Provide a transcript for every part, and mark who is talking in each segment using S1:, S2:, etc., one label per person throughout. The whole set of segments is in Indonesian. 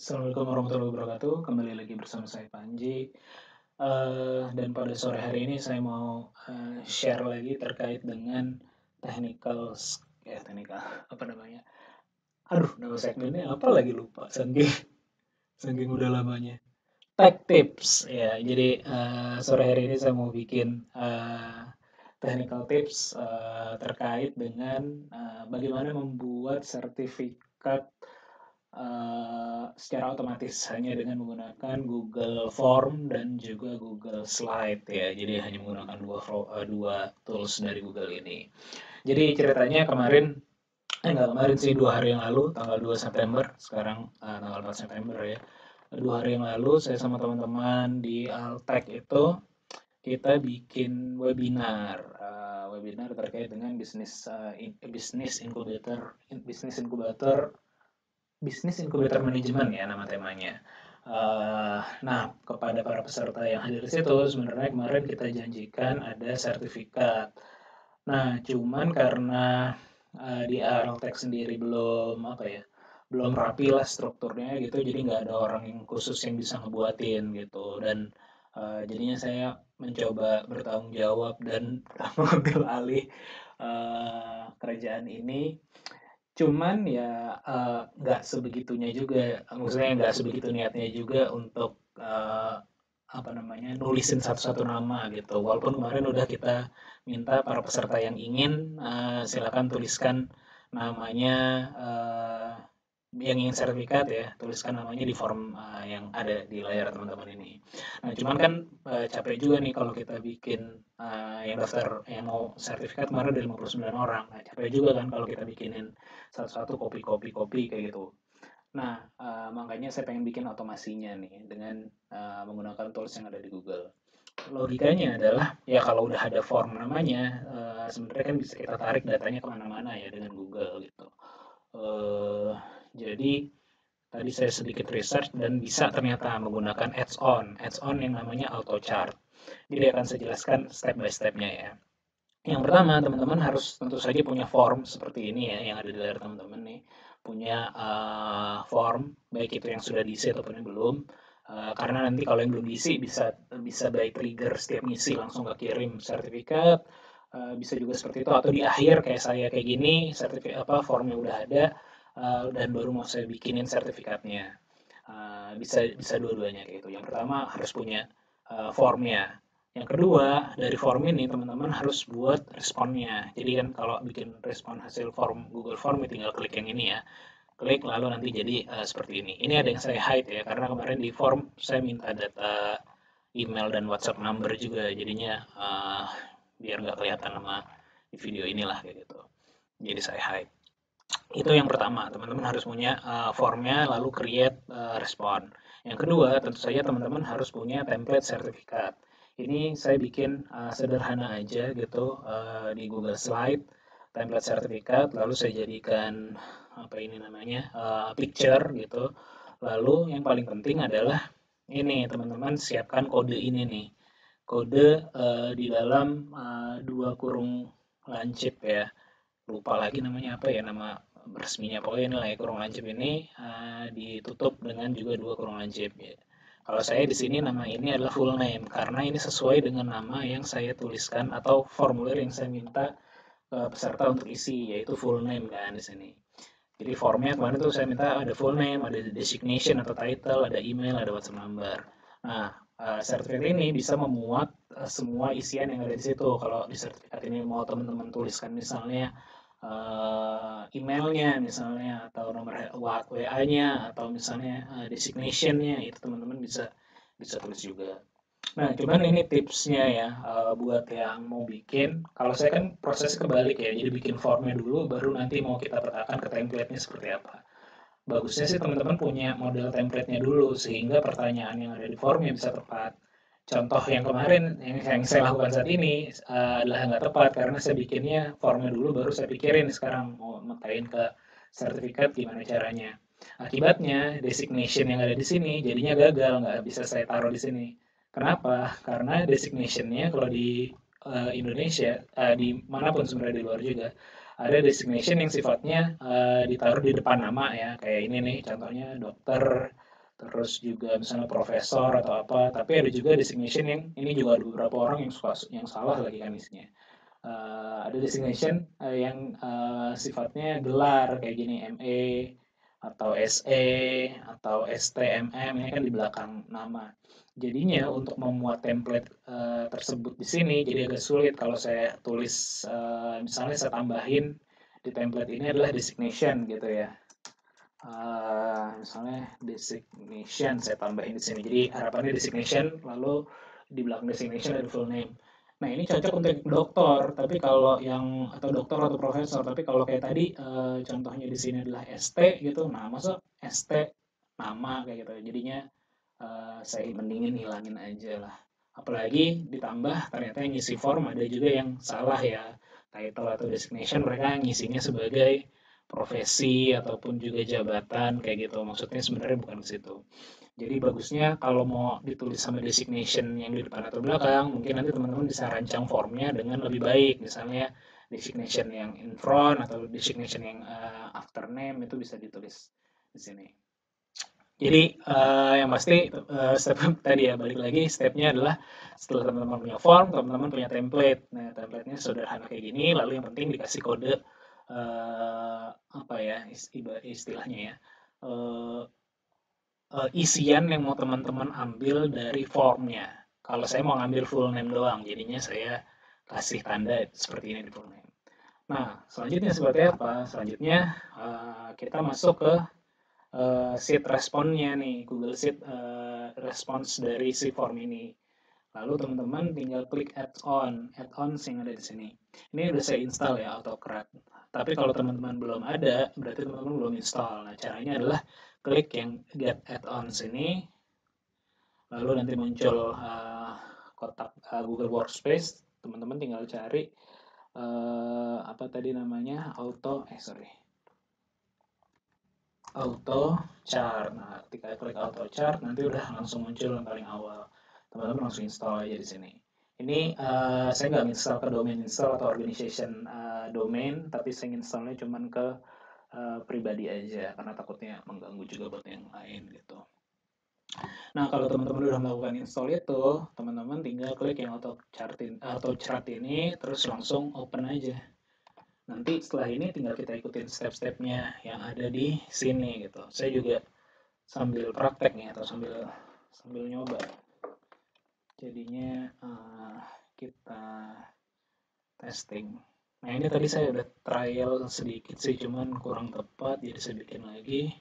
S1: Assalamualaikum warahmatullahi wabarakatuh. Kembali lagi bersama saya Panji. Dan pada sore hari ini saya mau share lagi terkait dengan technical apa namanya? Aduh, nama segmennya apa lagi lupa. Saking udah lamanya. Tech tips ya. Jadi sore hari ini saya mau bikin technical tips terkait dengan bagaimana membuat sertifikat secara otomatis hanya dengan menggunakan Google Form dan juga Google Slide ya. Jadi hanya menggunakan dua tools dari Google ini. Jadi ceritanya kemarin, enggak kemarin sih 2 hari yang lalu, tanggal 2 September, sekarang tanggal 4 September ya. 2 hari yang lalu saya sama teman-teman di Altek itu kita bikin webinar terkait dengan bisnis inkubator manajemen ya nama temanya. Nah, kepada para peserta yang hadir di situ, sebenarnya kemarin kita janjikan ada sertifikat. Nah, cuman karena di Araltek sendiri belum rapi lah strukturnya gitu, jadi nggak ada orang yang khusus yang bisa ngebuatin gitu. Dan jadinya saya mencoba bertanggung jawab dan mengambil alih kerajaan ini. Cuman ya nggak sebegitunya juga, maksudnya nggak sebegitu niatnya juga untuk nulisin satu-satu nama gitu. Walaupun kemarin udah kita minta para peserta yang ingin silakan tuliskan namanya, yang ingin sertifikat ya, tuliskan namanya di form yang ada di layar teman-teman ini. Nah, cuman kan capek juga nih kalau kita bikin yang daftar yang mau sertifikat kemarin ada 59 orang. Nah, capek juga kan kalau kita bikinin satu-satu kopi kayak gitu. Nah, makanya saya pengen bikin otomasinya nih dengan menggunakan tools yang ada di Google. Logikanya adalah ya kalau udah ada form namanya, sebenarnya kan bisa kita tarik datanya kemana-mana ya dengan Google gitu. Jadi tadi saya sedikit research dan bisa ternyata menggunakan add-on yang namanya auto chart. Jadi akan saya jelaskan step by stepnya ya. Yang pertama, teman-teman harus tentu saja punya form seperti ini ya, yang ada di layar teman-teman nih. Punya form, baik itu yang sudah diisi ataupun yang belum. Karena nanti kalau yang belum diisi bisa by trigger setiap ngisi langsung kekirim sertifikat. Bisa juga seperti itu atau di akhir kayak saya kayak gini, formnya udah ada dan baru mau saya bikinin sertifikatnya. Bisa dua-duanya kayak gitu. Yang pertama harus punya formnya. Yang kedua, dari form ini teman-teman harus buat responnya. Jadi kan kalau bikin respon hasil form Google Form tinggal klik yang ini ya. Klik lalu nanti jadi seperti ini. Ini ada yang saya hide ya karena kemarin di form saya minta data email dan WhatsApp number juga. Jadinya biar nggak kelihatan nama di video inilah kayak gitu. Jadi saya hide. Itu yang pertama, teman-teman harus punya formnya lalu create respon. Yang kedua, tentu saja teman-teman harus punya template sertifikat. Ini saya bikin sederhana aja gitu di Google Slide, template sertifikat, lalu saya jadikan picture gitu. Lalu yang paling penting adalah ini teman-teman siapkan kode ini nih, kode di dalam 2 kurung lancip ya, lupa lagi namanya apa ya nama resminya, pokoknya ini lah ya, kurung lancip ini ditutup dengan juga 2 kurung lancip ya. Kalau saya di sini nama ini adalah full name karena ini sesuai dengan nama yang saya tuliskan atau formulir yang saya minta peserta untuk isi, yaitu full name kan di sini. Jadi formnya kemarin tuh saya minta ada full name, ada designation atau title, ada email, ada WhatsApp number. Nah, sertifikat ini bisa memuat semua isian yang ada di situ. Kalau di sertifikat ini mau teman-teman tuliskan misalnya emailnya misalnya atau nomor WA-nya atau misalnya designation-nya, itu teman-teman bisa tulis juga. Nah, cuman ini tipsnya ya buat yang mau bikin. Kalau saya kan prosesnya kebalik ya, jadi bikin formnya dulu, baru nanti mau kita petakan ke template-nya seperti apa. Bagusnya sih teman-teman punya model template-nya dulu, sehingga pertanyaan yang ada di formnya bisa tepat. Contoh yang kemarin, yang saya lakukan saat ini adalah nggak tepat, karena saya bikinnya formnya dulu, baru saya pikirin sekarang mau makain ke sertifikat gimana caranya. Akibatnya, designation yang ada di sini jadinya gagal, nggak bisa saya taruh di sini. Kenapa? Karena designation-nya kalau di Indonesia, di manapun sebenarnya di luar juga, ada designation yang sifatnya ditaruh di depan nama ya, kayak ini nih contohnya dokter terus juga misalnya profesor atau apa, tapi ada juga designation yang ini juga ada beberapa orang yang salah lagi kan isinya. Ada designation yang sifatnya gelar kayak gini, MA atau SE atau STMM, ini kan di belakang nama. Jadinya untuk memuat template tersebut di sini jadi agak sulit kalau saya tulis, misalnya saya tambahin di template ini adalah designation gitu ya. Misalnya designation saya tambahin di sini. Jadi harapannya designation lalu di belakang designation ada full name. Nah, ini cocok untuk dokter, tapi kalau yang atau dokter atau profesor, tapi kalau kayak tadi contohnya di sini adalah ST gitu. Nah, masa ST nama kayak gitu. Jadinya saya mendingin hilangin aja lah. Apalagi ditambah ternyata yang ngisi form ada juga yang salah ya. Title atau designation mereka ngisinya sebagai profesi ataupun juga jabatan kayak gitu. Maksudnya sebenarnya bukan ke situ. Jadi bagusnya kalau mau ditulis sama designation yang di depan atau belakang, mungkin nanti teman-teman bisa rancang formnya dengan lebih baik. Misalnya designation yang in front atau designation yang after name itu bisa ditulis di sini. Jadi yang pasti step tadi ya balik lagi stepnya adalah setelah teman-teman punya form, teman-teman punya template. Nah, templatenya sederhana kayak gini, lalu yang penting dikasih kode apa ya istilahnya ya. Isian yang mau teman-teman ambil dari formnya. Kalau saya mau ngambil full name doang, jadinya saya kasih tanda seperti ini di full name. Nah, selanjutnya seperti apa? Selanjutnya kita masuk ke sheet responnya nih, Google Sheet response dari si form ini. Lalu teman-teman tinggal klik add-ons yang ada di sini. Ini udah saya install ya, AutoCAD. Tapi kalau teman-teman belum ada, berarti teman-teman belum install. Nah, caranya adalah klik yang get add-ons ini, lalu nanti muncul kotak Google Workspace. Teman-teman tinggal cari apa tadi namanya, auto chart. Nah, ketika klik auto chart nanti udah langsung muncul yang paling awal. Teman-teman langsung install aja di sini. Ini saya nggak install ke domain install atau organization domain, tapi saya installnya cuman ke pribadi aja karena takutnya mengganggu juga buat yang lain gitu. Nah, kalau teman-teman udah melakukan install itu, teman-teman tinggal klik yang auto chart ini, terus langsung open aja. Nanti setelah ini tinggal kita ikutin step-stepnya yang ada di sini gitu. Saya juga sambil praktek nih atau sambil nyoba. Jadinya kita testing. Nah, ini tadi saya udah trial sedikit sih, cuman kurang tepat, jadi saya bikin lagi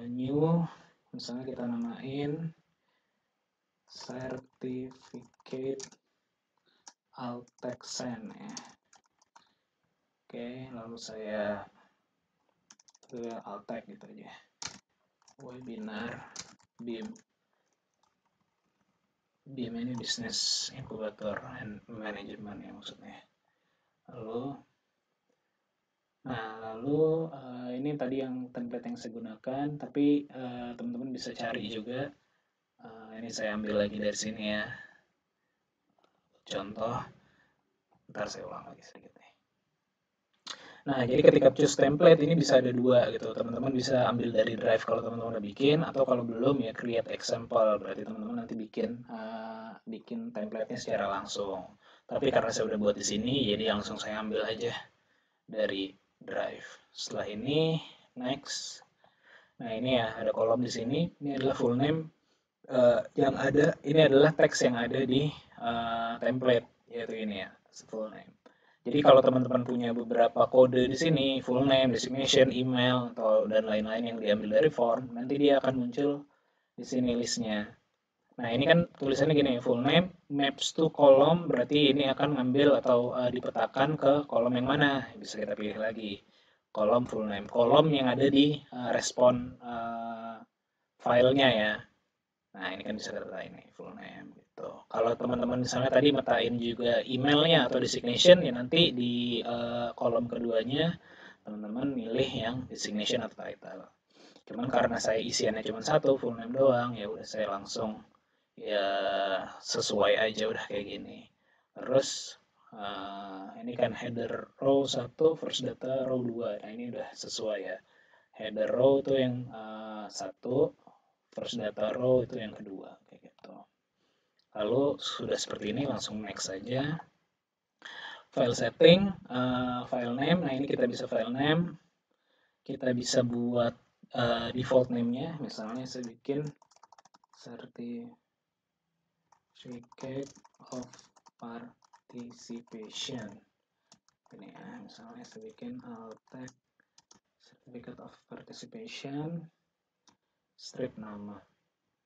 S1: new. Misalnya kita namain certificate Altexen ya. Oke, lalu saya Altek gitu aja. Webinar BIM ini Business Incubator and Management ya maksudnya. Lalu ini tadi yang template yang saya gunakan, tapi teman-teman bisa cari juga. Ini saya ambil lagi dari sini ya. Contoh, ntar saya ulang lagi sedikit nih. Nah, jadi ketika choose template ini bisa ada dua gitu. Teman-teman bisa ambil dari Drive kalau teman-teman udah bikin, atau kalau belum ya create example. Berarti teman-teman nanti bikin template-nya secara langsung. Tapi karena saya udah buat di sini, jadi langsung saya ambil aja dari Drive. Setelah ini next. Nah, ini ya ada kolom di sini. Ini adalah full name yang ada. Ini adalah teks yang ada di template, yaitu ini ya, full name. Jadi kalau teman-teman punya beberapa kode di sini, full name, designation, email, atau dan lain-lain yang diambil dari form, nanti dia akan muncul di sini listnya. Nah, ini kan tulisannya gini, full name maps to column, berarti ini akan ngambil atau dipetakan ke kolom yang mana. Bisa kita pilih lagi. Kolom full name. Kolom yang ada di respon filenya ya. Nah, ini kan bisa kita ini full name gitu. Kalau teman-teman misalnya tadi metain juga emailnya atau designation, ya nanti di kolom keduanya teman-teman milih yang designation atau title. Cuman karena saya isiannya cuma satu, full name doang, ya udah saya langsung ya sesuai aja udah kayak gini. Terus ini kan header row 1, first data row 2. Nah, ini udah sesuai ya. Header row tuh yang 1, first data row itu yang kedua, kayak gitu. Lalu sudah seperti ini langsung next saja. File setting, file name, nah ini kita bisa file name, kita bisa buat default name-nya, misalnya saya bikin certificate of participation. Ini ya, misalnya saya bikin Altek certificate of participation, strip nama.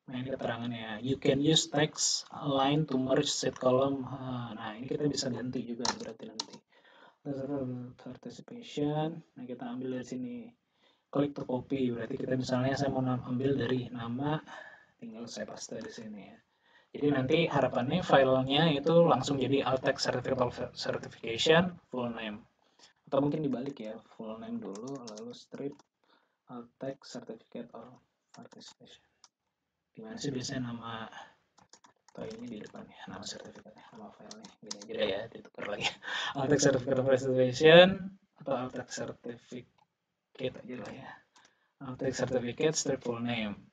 S1: Nah ini keterangannya, you can use text line to merge set column. Nah ini kita bisa ganti juga berarti nanti. Participation, nah kita ambil dari sini. Klik to copy, berarti kita misalnya saya mau ambil dari nama, tinggal saya paste di sini ya. Jadi nanti harapannya filenya itu langsung jadi Altek certificate of certification full name. Atau mungkin dibalik ya, full name dulu, lalu strip Altek certificate of participation. Gimana sih biasanya nama atau ini di depan ya, nama sertifikatnya, nama filenya, gini aja deh ya, ditukar lagi. Altek certificate of participation atau Altek certificate aja lah ya. Altek certificate strip full name.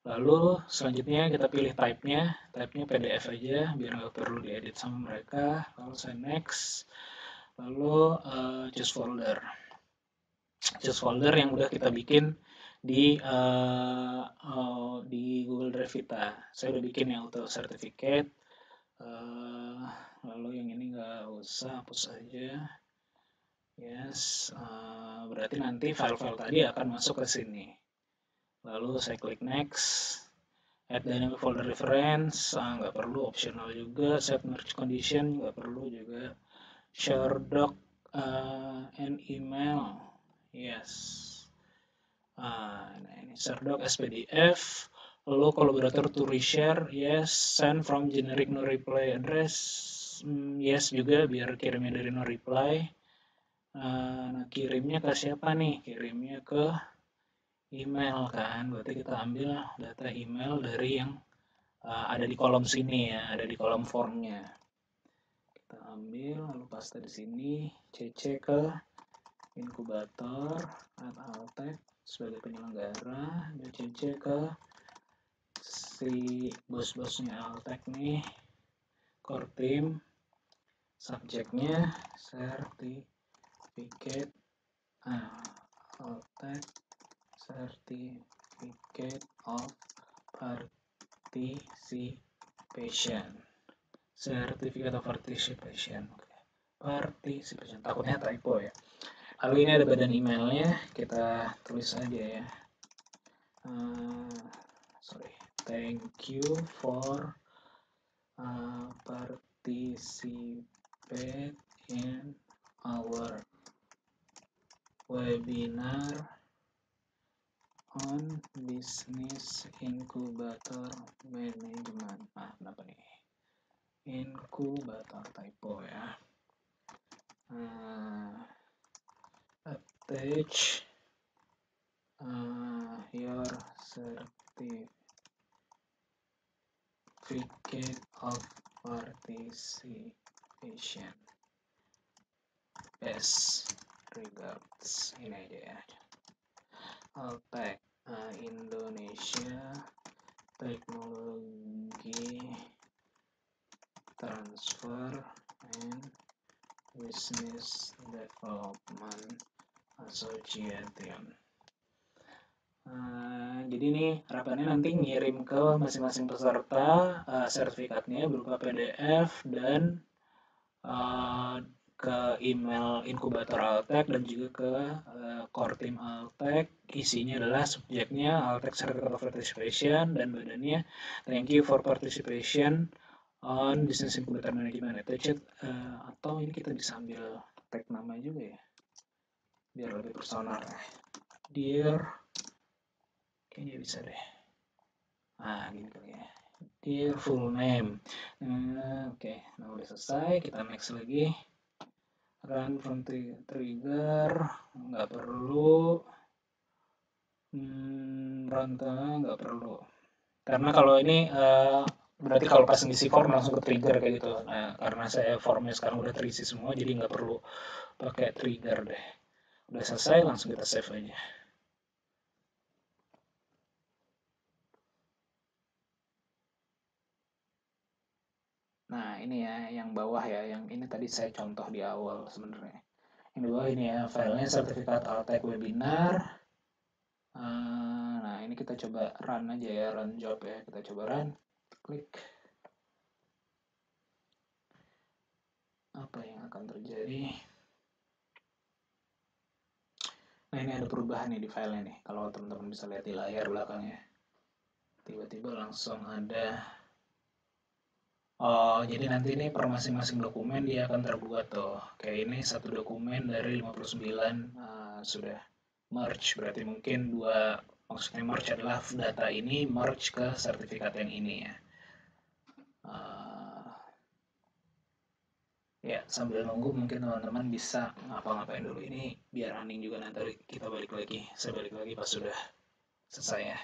S1: Lalu selanjutnya kita pilih type-nya PDF aja biar nggak perlu diedit sama mereka. Lalu saya next. Lalu choose folder. Choose folder yang udah kita bikin di Google Drive kita. Saya udah bikin yang auto certificate. Lalu yang ini nggak usah, hapus aja. Yes, berarti nanti file-file tadi akan masuk ke sini. Lalu saya klik next. Add dynamic folder reference, nggak perlu, optional juga. Set merge condition, nggak perlu juga. Share doc and email, yes. Nah ini share doc as PDF. Lalu collaborator to reshare, yes. Send from generic no reply address, yes juga biar kirimnya dari no reply. Nah kirimnya ke siapa nih? Kirimnya ke email kan, berarti kita ambil data email dari yang ada di kolom sini ya, ada di kolom formnya. Kita ambil lalu paste di sini, CC ke inkubator Altek sebagai penyelenggara, dan CC ke si bos-bosnya Altek nih, core team, subjeknya certificate Altek certificate of participation. Certificate of participation. Participation. Takutnya typo ya. Lalu ini ada badan emailnya, kita tulis aja ya. Thank you for participate in our webinar on business incubator management. Kenapa nih? Inkubator, typo ya. Attach your certificate of participation. Best regards. Ini aja ya. Altek Indonesia Teknologi Transfer and Business Development Association. Jadi ini harapannya nanti ngirim ke masing-masing peserta sertifikatnya berupa PDF dan ke email inkubator Altek dan juga ke core team Altek. Isinya adalah subjeknya Altek Certificate of Participation dan badannya thank you for participation on business incubator management attached. Atau ini kita bisa ambil tag nama juga ya biar lebih personal. Dear, kayaknya bisa deh. Gini kali ya. Dear full name. Oke, nah udah selesai. Kita next lagi. Run from trigger, nggak perlu. Runtime nggak perlu. Karena kalau ini berarti kalau pas ngisi form langsung ke trigger kayak gitu. Nah, karena saya formnya sekarang udah terisi semua, jadi nggak perlu pakai trigger deh. Udah selesai, langsung kita save aja. Nah, ini ya yang bawah ya, yang ini tadi saya contoh di awal sebenarnya. Yang di bawah ini ya, filenya sertifikat Altec webinar. Nah, ini kita coba run aja ya, run job ya. Kita coba run, klik. Apa yang akan terjadi? Nah, ini ada perubahan nih di filenya nih. Kalau teman-teman bisa lihat di layar belakangnya. Tiba-tiba langsung ada. Oh, jadi nanti ini per masing-masing dokumen dia akan terbuat tuh. Kayak ini satu dokumen dari 59 sudah merge. Berarti mungkin maksudnya merge adalah data ini merge ke sertifikat yang ini ya. Ya, sambil nunggu mungkin teman-teman bisa ngapa-ngapain dulu ini biar running juga nanti kita balik lagi. Saya balik lagi pas sudah selesai ya.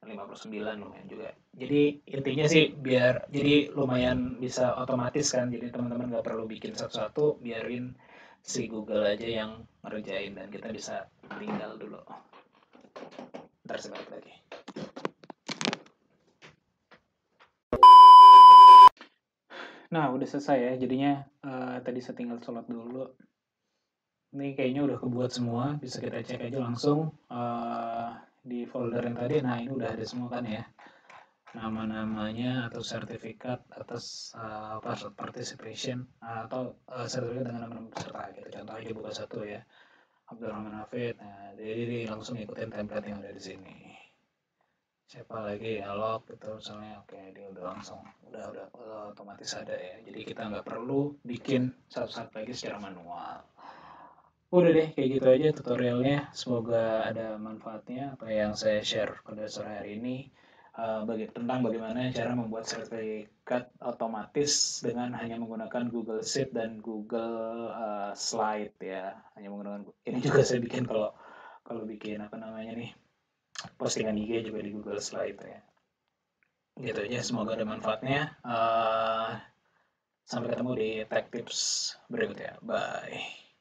S1: 59 lumayan juga. Jadi intinya sih biar jadi lumayan bisa otomatis kan. Jadi teman-teman nggak perlu bikin satu-satu, biarin si Google aja yang ngerjain dan kita bisa tinggal dulu. Ntar saya balik lagi. Nah udah selesai ya. Jadinya tadi saya tinggal sholat dulu. Ini kayaknya udah kebuat semua. Bisa kita cek aja langsung di folder yang tadi. Nah ini udah ada semua kan ya. Nama-namanya atau sertifikat atas participation atau sertifikat dengan nama peserta gitu. Contoh aja buka satu ya, Abdurrahman Hafid. Nah, jadi langsung ikutin template yang ada di sini. Siapa lagi log gitu misalnya, oke dia udah langsung udah otomatis ada ya. Jadi kita nggak perlu bikin satu-satu lagi secara manual. Udah deh kayak gitu aja tutorialnya. Semoga ada manfaatnya apa yang saya share pada sore hari ini. Tentang bagaimana cara membuat sertifikat otomatis dengan hanya menggunakan Google Sheet dan Google Slide ya. Hanya menggunakan ini juga saya bikin kalau bikin apa namanya nih postingan IG juga di Google Slide ya. Gitu aja. Semoga ada manfaatnya. Sampai ketemu di Tech Tips berikutnya. Bye.